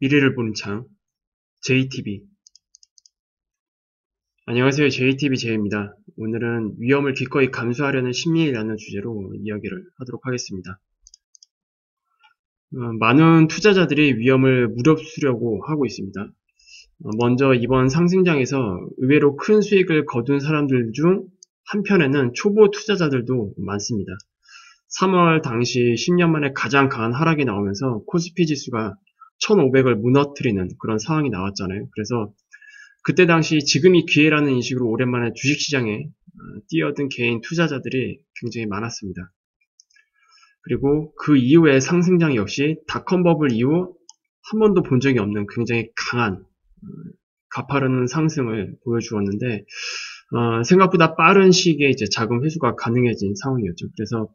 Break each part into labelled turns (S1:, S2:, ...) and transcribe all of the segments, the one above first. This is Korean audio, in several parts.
S1: 미래를 보는 창, JTB. 안녕하세요. JTB 제이입니다. 오늘은 위험을 기꺼이 감수하려는 심리라는 주제로 이야기를 하도록 하겠습니다. 많은 투자자들이 위험을 무릅쓰려고 하고 있습니다. 먼저 이번 상승장에서 의외로 큰 수익을 거둔 사람들 중 한편에는 초보 투자자들도 많습니다. 3월 당시 10년 만에 가장 강한 하락이 나오면서 코스피 지수가 1500을 무너뜨리는 그런 상황이 나왔잖아요. 그래서 그때 당시 지금이 기회라는 인식으로 오랜만에 주식시장에 뛰어든 개인 투자자들이 굉장히 많았습니다. 그리고 그 이후에 상승장 역시 닷컴 버블 이후 한 번도 본 적이 없는 굉장히 강한 가파르는 상승을 보여주었는데 생각보다 빠른 시기에 이제 자금 회수가 가능해진 상황이었죠. 그래서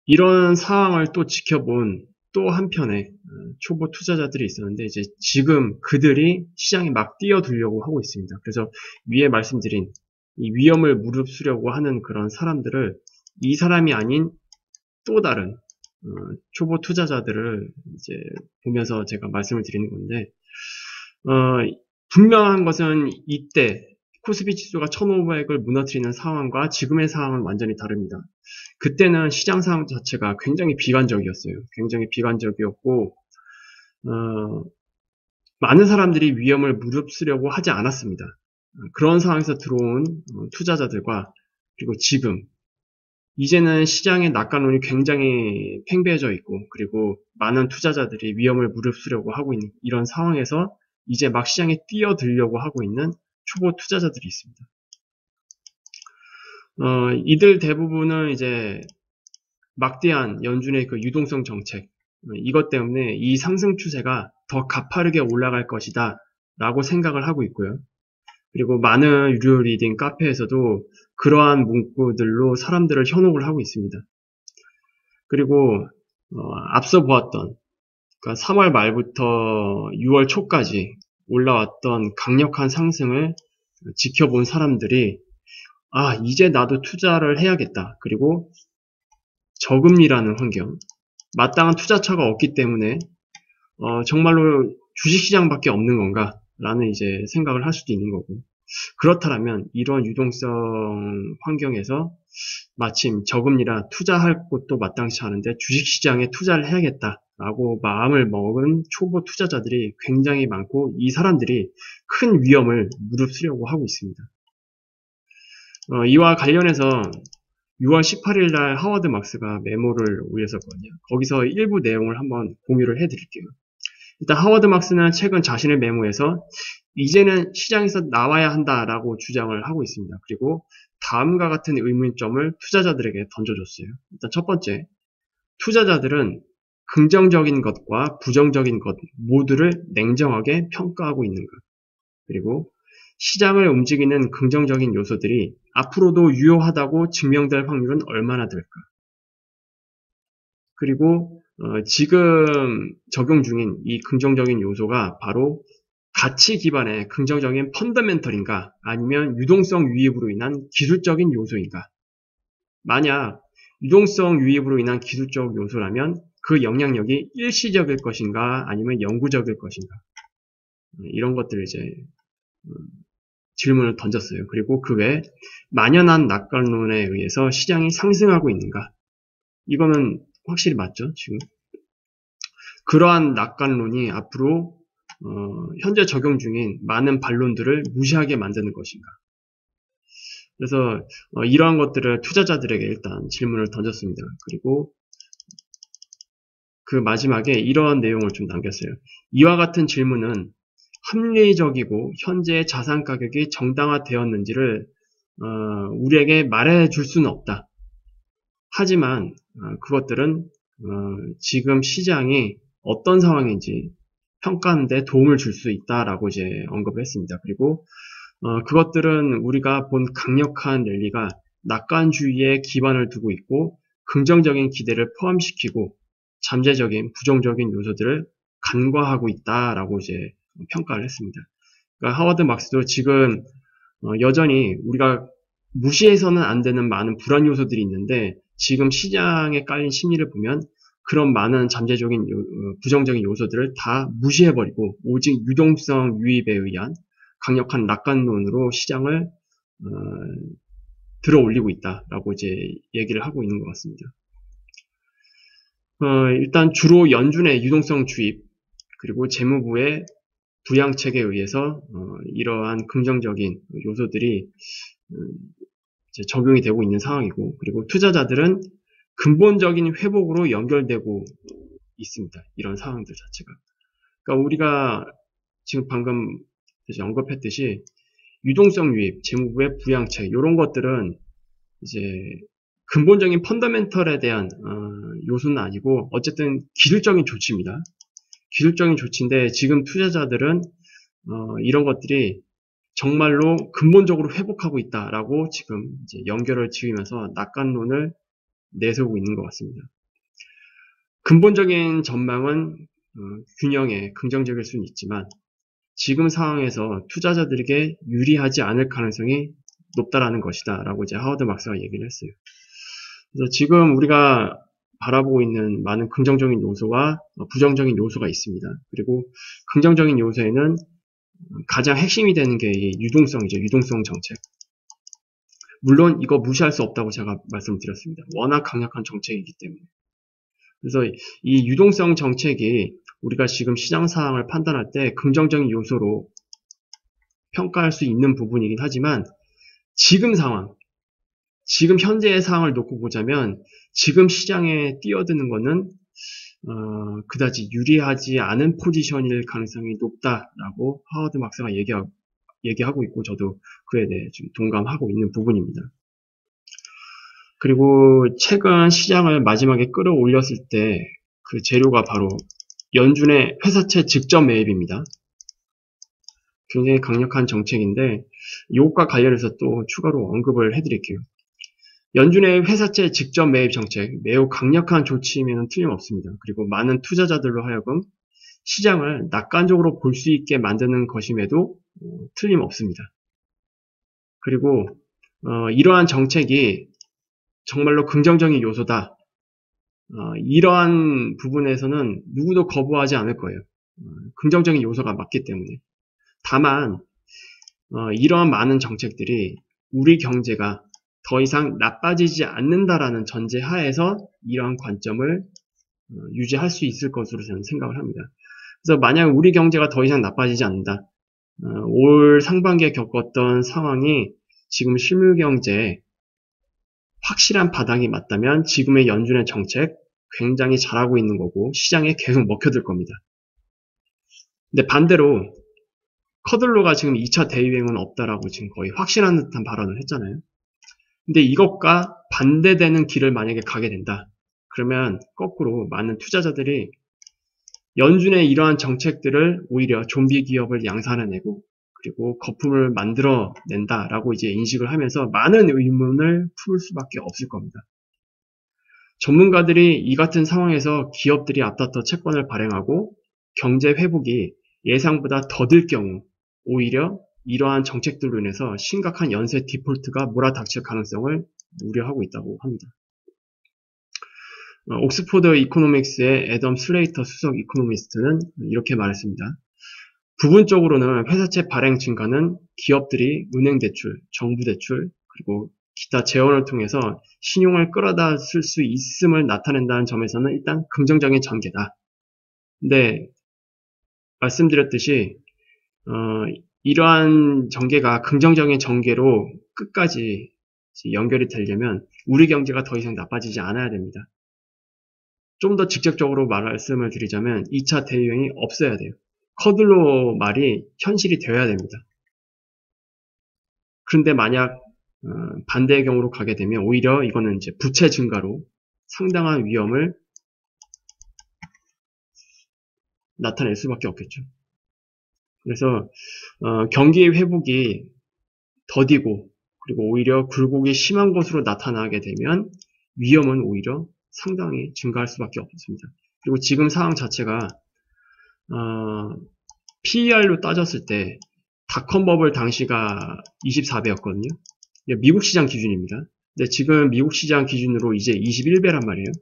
S1: 이런 상황을 또 지켜본 또 한편에 초보 투자자들이 있었는데 이제 지금 그들이 시장에 막 뛰어들려고 하고 있습니다. 그래서 위에 말씀드린 이 위험을 무릅쓰려고 하는 그런 사람들을 이 사람이 아닌 또 다른 초보 투자자들을 이제 보면서 제가 말씀을 드리는 건데 분명한 것은 이때 코스피 지수가 1500을 무너뜨리는 상황과 지금의 상황은 완전히 다릅니다. 그때는 시장 상황 자체가 굉장히 비관적이었어요. 굉장히 비관적이었고 많은 사람들이 위험을 무릅쓰려고 하지 않았습니다. 그런 상황에서 들어온 투자자들과 그리고 지금 이제는 시장의 낙관론이 굉장히 팽배해져 있고 그리고 많은 투자자들이 위험을 무릅쓰려고 하고 있는 이런 상황에서 이제 막 시장에 뛰어들려고 하고 있는 초보 투자자들이 있습니다. 이들 대부분은 이제 막대한 연준의 그 유동성 정책, 이것 때문에 이 상승 추세가 더 가파르게 올라갈 것이다 라고 생각을 하고 있고요. 그리고 많은 유료 리딩 카페에서도 그러한 문구들로 사람들을 현혹을 하고 있습니다. 그리고 앞서 보았던 그러니까 3월 말부터 6월 초까지 올라왔던 강력한 상승을 지켜본 사람들이 이제 나도 투자를 해야겠다. 그리고 저금리라는 환경, 마땅한 투자처가 없기 때문에 정말로 주식시장밖에 없는 건가? 라는 이제 생각을 할 수도 있는 거고. 그렇다면 이런 유동성 환경에서 마침 저금리라 투자할 곳도 마땅치 않은데 주식시장에 투자를 해야겠다라고 마음을 먹은 초보 투자자들이 굉장히 많고 이 사람들이 큰 위험을 무릅쓰려고 하고 있습니다. 이와 관련해서 6월 18일 날 하워드 막스가 메모를 올렸었거든요. 거기서 일부 내용을 한번 공유를 해드릴게요. 일단 하워드 막스는 최근 자신의 메모에서 이제는 시장에서 나와야 한다라고 주장을 하고 있습니다. 그리고 다음과 같은 의문점을 투자자들에게 던져줬어요. 일단 첫 번째, 투자자들은 긍정적인 것과 부정적인 것 모두를 냉정하게 평가하고 있는 것. 그리고 시장을 움직이는 긍정적인 요소들이 앞으로도 유효하다고 증명될 확률은 얼마나 될까? 그리고 지금 적용 중인 이 긍정적인 요소가 바로 가치 기반의 긍정적인 펀더멘털인가 아니면 유동성 유입으로 인한 기술적인 요소인가? 만약 유동성 유입으로 인한 기술적 요소라면 그 영향력이 일시적일 것인가 아니면 영구적일 것인가? 이런 것들을 이제 질문을 던졌어요. 그리고 그 외에 만연한 낙관론에 의해서 시장이 상승하고 있는가? 이거는 확실히 맞죠, 지금. 그러한 낙관론이 앞으로 현재 적용 중인 많은 반론들을 무시하게 만드는 것인가? 그래서 이러한 것들을 투자자들에게 일단 질문을 던졌습니다. 그리고 그 마지막에 이러한 내용을 좀 남겼어요. 이와 같은 질문은 합리적이고 현재 자산 가격이 정당화되었는지를 우리에게 말해줄 수는 없다. 하지만 그것들은 지금 시장이 어떤 상황인지 평가하는 데 도움을 줄 수 있다라고 이제 언급을 했습니다. 그리고 그것들은 우리가 본 강력한 랠리가 낙관주의에 기반을 두고 있고 긍정적인 기대를 포함시키고 잠재적인 부정적인 요소들을 간과하고 있다라고 이제 평가를 했습니다. 그러니까 하워드 막스도 지금 여전히 우리가 무시해서는 안 되는 많은 불안 요소들이 있는데 지금 시장에 깔린 심리를 보면 그런 많은 잠재적인 부정적인 요소들을 다 무시해버리고 오직 유동성 유입에 의한 강력한 낙관론으로 시장을 들어 올리고 있다라고 이제 얘기를 하고 있는 것 같습니다. 일단 주로 연준의 유동성 주입 그리고 재무부의 부양책에 의해서 이러한 긍정적인 요소들이 이제 적용이 되고 있는 상황이고, 그리고 투자자들은 근본적인 회복으로 연결되고 있습니다. 이런 상황들 자체가. 그러니까 우리가 지금 방금 언급했듯이 유동성 유입, 재무부의 부양책 이런 것들은 이제 근본적인 펀더멘털에 대한 요소는 아니고 어쨌든 기술적인 조치입니다. 기술적인 조치인데 지금 투자자들은 이런 것들이 정말로 근본적으로 회복하고 있다라고 지금 이제 연결을 지으면서 낙관론을 내세우고 있는 것 같습니다. 근본적인 전망은 균형에 긍정적일 수는 있지만 지금 상황에서 투자자들에게 유리하지 않을 가능성이 높다라는 것이다 라고 이제 하워드 막스가 얘기를 했어요. 그래서 지금 우리가 바라보고 있는 많은 긍정적인 요소와 부정적인 요소가 있습니다. 그리고 긍정적인 요소에는 가장 핵심이 되는 게 이 유동성이죠. 유동성 정책. 물론 이거 무시할 수 없다고 제가 말씀드렸습니다. 워낙 강력한 정책이기 때문에. 그래서 이 유동성 정책이 우리가 지금 시장 상황을 판단할 때 긍정적인 요소로 평가할 수 있는 부분이긴 하지만 지금 상황, 지금 현재의 상황을 놓고 보자면 지금 시장에 뛰어드는 것은 그다지 유리하지 않은 포지션일 가능성이 높다라고 하워드 막스가 얘기하고 있고 저도 그에 대해 좀 동감하고 있는 부분입니다. 그리고 최근 시장을 마지막에 끌어올렸을 때 그 재료가 바로 연준의 회사채 직접 매입입니다. 굉장히 강력한 정책인데 이것과 관련해서 또 추가로 언급을 해드릴게요. 연준의 회사채 직접 매입 정책 매우 강력한 조치이면 틀림없습니다. 그리고 많은 투자자들로 하여금 시장을 낙관적으로 볼 수 있게 만드는 것임에도 틀림없습니다. 그리고 이러한 정책이 정말로 긍정적인 요소다. 이러한 부분에서는 누구도 거부하지 않을 거예요. 긍정적인 요소가 맞기 때문에. 다만 이러한 많은 정책들이 우리 경제가 더 이상 나빠지지 않는다라는 전제 하에서 이러한 관점을 유지할 수 있을 것으로 저는 생각을 합니다. 그래서 만약 우리 경제가 더 이상 나빠지지 않는다. 올 상반기에 겪었던 상황이 지금 실물 경제에 확실한 바닥이 맞다면 지금의 연준의 정책 굉장히 잘하고 있는 거고 시장에 계속 먹혀들 겁니다. 근데 반대로 커들로가 지금 2차 대유행은 없다라고 지금 거의 확신한 듯한 발언을 했잖아요. 근데 이것과 반대되는 길을 만약에 가게 된다. 그러면 거꾸로 많은 투자자들이 연준의 이러한 정책들을 오히려 좀비 기업을 양산해내고 그리고 거품을 만들어낸다라고 이제 인식을 하면서 많은 의문을 풀 수밖에 없을 겁니다. 전문가들이 이 같은 상황에서 기업들이 앞다퉈 채권을 발행하고 경제 회복이 예상보다 더딜 경우 오히려 이러한 정책들로 인해서 심각한 연쇄 디폴트가 몰아닥칠 가능성을 우려하고 있다고 합니다. 옥스포드 이코노믹스의 애덤 슬레이터 수석 이코노미스트는 이렇게 말했습니다. 부분적으로는 회사채 발행 증가는 기업들이 은행 대출, 정부 대출, 그리고 기타 재원을 통해서 신용을 끌어다 쓸 수 있음을 나타낸다는 점에서는 일단 긍정적인 전개다. 근데 말씀드렸듯이 이러한 전개가 긍정적인 전개로 끝까지 연결이 되려면 우리 경제가 더 이상 나빠지지 않아야 됩니다. 좀 더 직접적으로 말씀을 드리자면 2차 대유행이 없어야 돼요. 커들로 말이 현실이 되어야 됩니다. 그런데 만약 반대의 경우로 가게 되면 오히려 이거는 이제 부채 증가로 상당한 위험을 나타낼 수밖에 없겠죠. 그래서 경기 회복이 더디고 그리고 오히려 굴곡이 심한 것으로 나타나게 되면 위험은 오히려 상당히 증가할 수밖에 없습니다. 그리고 지금 상황 자체가 PER로 따졌을 때 닷컴 버블 당시가 24배였거든요. 미국 시장 기준입니다. 근데 지금 미국 시장 기준으로 이제 21배란 말이에요.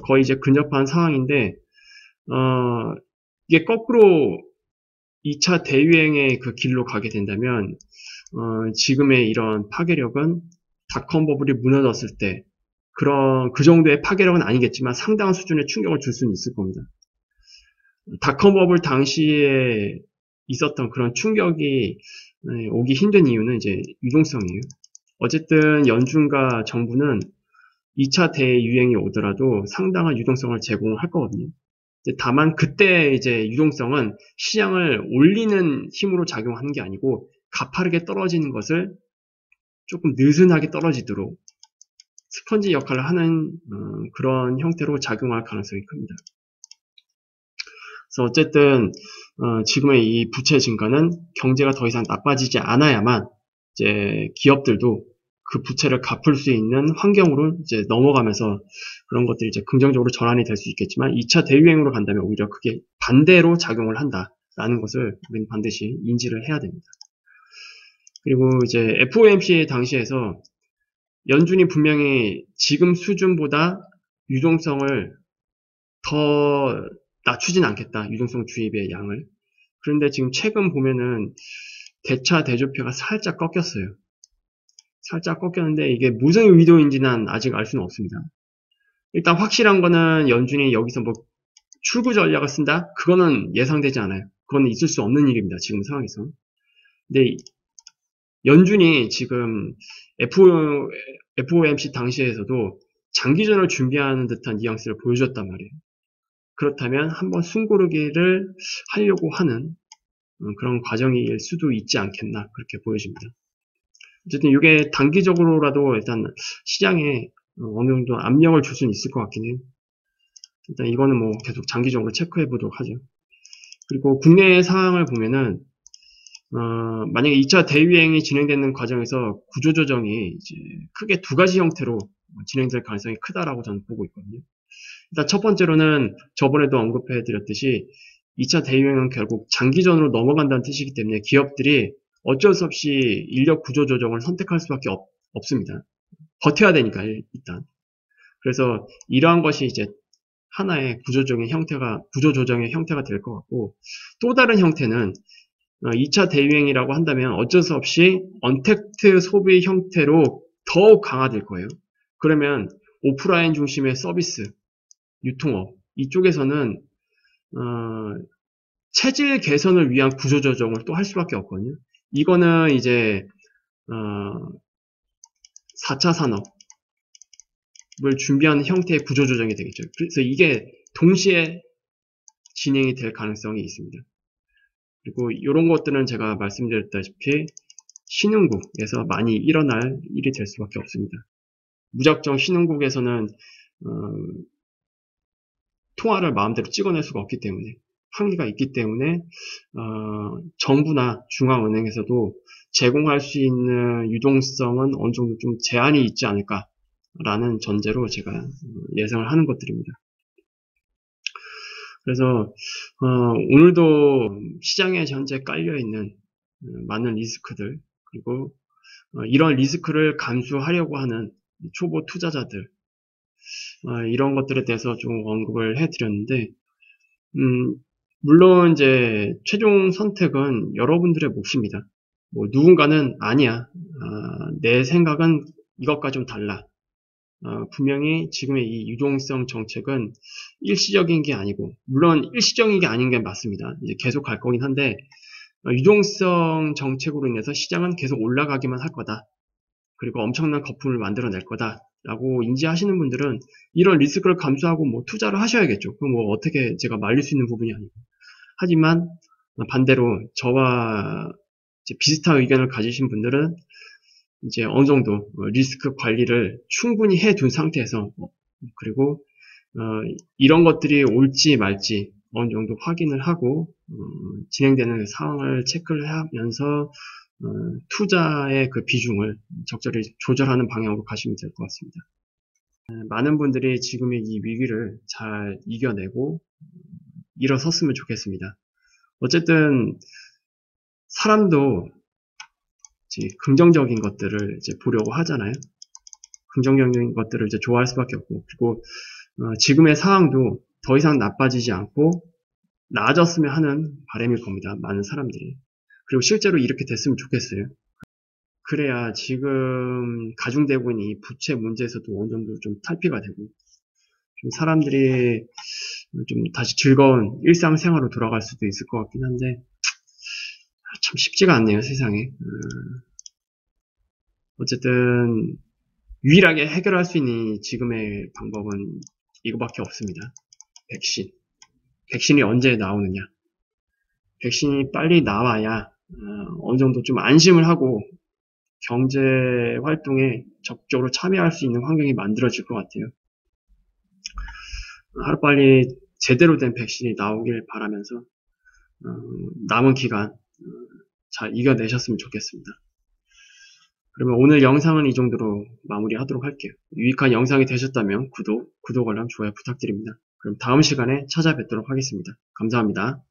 S1: 거의 이제 근접한 상황인데, 이게 거꾸로 2차 대유행의 그 길로 가게 된다면, 지금의 이런 파괴력은 닷컴 버블이 무너졌을 때, 그 정도의 파괴력은 아니겠지만 상당한 수준의 충격을 줄 수는 있을 겁니다. 닷컴 버블 당시에 있었던 그런 충격이 오기 힘든 이유는 이제 유동성이에요. 어쨌든 연준과 정부는 2차 대유행이 오더라도 상당한 유동성을 제공할 거거든요. 다만 그때 이제 유동성은 시장을 올리는 힘으로 작용하는 게 아니고 가파르게 떨어지는 것을 조금 느슨하게 떨어지도록 스펀지 역할을 하는 그런 형태로 작용할 가능성이 큽니다. 그래서 어쨌든 지금의 이 부채 증가는 경제가 더 이상 나빠지지 않아야만 이제 기업들도 그 부채를 갚을 수 있는 환경으로 이제 넘어가면서 그런 것들이 이제 긍정적으로 전환이 될 수 있겠지만 2차 대유행으로 간다면 오히려 그게 반대로 작용을 한다라는 것을 우리는 반드시 인지를 해야 됩니다. 그리고 이제 FOMC 당시에서 연준이 분명히 지금 수준보다 유동성을 더 낮추진 않겠다. 유동성 주입의 양을. 그런데 지금 최근 보면은 대차 대조표가 살짝 꺾였어요. 살짝 꺾였는데 이게 무슨 의도인지는 아직 알 수는 없습니다. 일단 확실한 거는 연준이 여기서 뭐 출구 전략을 쓴다? 그거는 예상되지 않아요. 그거는 있을 수 없는 일입니다. 지금 상황에서. 근데 연준이 지금 FOMC 당시에서도 장기전을 준비하는 듯한 뉘앙스를 보여줬단 말이에요. 그렇다면 한번 숨고르기를 하려고 하는 그런 과정일 수도 있지 않겠나 그렇게 보여집니다. 어쨌든 이게 단기적으로라도 일단 시장에 어느 정도 압력을 줄 수는 있을 것 같긴 해요. 일단 이거는 뭐 계속 장기적으로 체크해 보도록 하죠. 그리고 국내 상황을 보면은 만약에 2차 대유행이 진행되는 과정에서 구조조정이 이제 크게 두 가지 형태로 진행될 가능성이 크다라고 저는 보고 있거든요. 일단 첫 번째로는 저번에도 언급해 드렸듯이 2차 대유행은 결국 장기전으로 넘어간다는 뜻이기 때문에 기업들이 어쩔 수 없이 인력 구조 조정을 선택할 수밖에 없습니다. 버텨야 되니까 일단. 그래서 이러한 것이 이제 하나의 구조 조정의 형태가 될 것 같고 또 다른 형태는 2차 대유행이라고 한다면 어쩔 수 없이 언택트 소비 형태로 더욱 강화될 거예요. 그러면 오프라인 중심의 서비스, 유통업 이쪽에서는 체질 개선을 위한 구조조정을 또 할 수밖에 없거든요. 이거는 이제 4차 산업을 준비하는 형태의 구조조정이 되겠죠. 그래서 이게 동시에 진행이 될 가능성이 있습니다. 그리고 이런 것들은 제가 말씀드렸다시피 신흥국에서 많이 일어날 일이 될 수밖에 없습니다. 무작정 신흥국에서는 통화를 마음대로 찍어낼 수가 없기 때문에 한계가 있기 때문에 정부나 중앙은행에서도 제공할 수 있는 유동성은 어느 정도 좀 제한이 있지 않을까라는 전제로 제가 예상을 하는 것들입니다. 그래서 오늘도 시장에 현재 깔려있는 많은 리스크들 그리고 이런 리스크를 감수하려고 하는 초보 투자자들 이런 것들에 대해서 좀 언급을 해드렸는데 물론 이제 최종 선택은 여러분들의 몫입니다. 뭐 누군가는 아니야. 내 생각은 이것과 좀 달라. 분명히 지금의 이 유동성 정책은 일시적인 게 아니고 물론 일시적인 게 아닌 게 맞습니다. 이제 계속 갈 거긴 한데 유동성 정책으로 인해서 시장은 계속 올라가기만 할 거다. 그리고 엄청난 거품을 만들어낼 거다라고 인지하시는 분들은 이런 리스크를 감수하고 뭐 투자를 하셔야겠죠. 그럼 뭐 어떻게 제가 말릴 수 있는 부분이 아니고. 하지만 반대로 저와 이제 비슷한 의견을 가지신 분들은 이제 어느 정도 리스크 관리를 충분히 해둔 상태에서 그리고 이런 것들이 올지 말지 어느 정도 확인을 하고 진행되는 상황을 체크를 하면서 투자의 그 비중을 적절히 조절하는 방향으로 가시면 될 것 같습니다. 많은 분들이 지금의 이 위기를 잘 이겨내고 일어섰으면 좋겠습니다. 어쨌든 사람도 이제 긍정적인 것들을 이제 보려고 하잖아요. 긍정적인 것들을 이제 좋아할 수밖에 없고 그리고 지금의 상황도 더 이상 나빠지지 않고 나아졌으면 하는 바람일 겁니다. 많은 사람들이. 그리고 실제로 이렇게 됐으면 좋겠어요. 그래야 지금 가중되고 있는 이 부채 문제에서도 어느 정도 좀 탈피가 되고 좀 사람들이 좀 다시 즐거운 일상생활로 돌아갈 수도 있을 것 같긴 한데 참 쉽지가 않네요, 세상에. 어쨌든 유일하게 해결할 수 있는 지금의 방법은 이거밖에 없습니다. 백신. 백신이 언제 나오느냐. 백신이 빨리 나와야 어느 정도 좀 안심을 하고 경제 활동에 적극적으로 참여할 수 있는 환경이 만들어질 것 같아요. 하루빨리 제대로 된 백신이 나오길 바라면서 남은 기간 잘 이겨내셨으면 좋겠습니다. 그러면 오늘 영상은 이 정도로 마무리하도록 할게요. 유익한 영상이 되셨다면 구독, 알람, 좋아요 부탁드립니다. 그럼 다음 시간에 찾아뵙도록 하겠습니다. 감사합니다.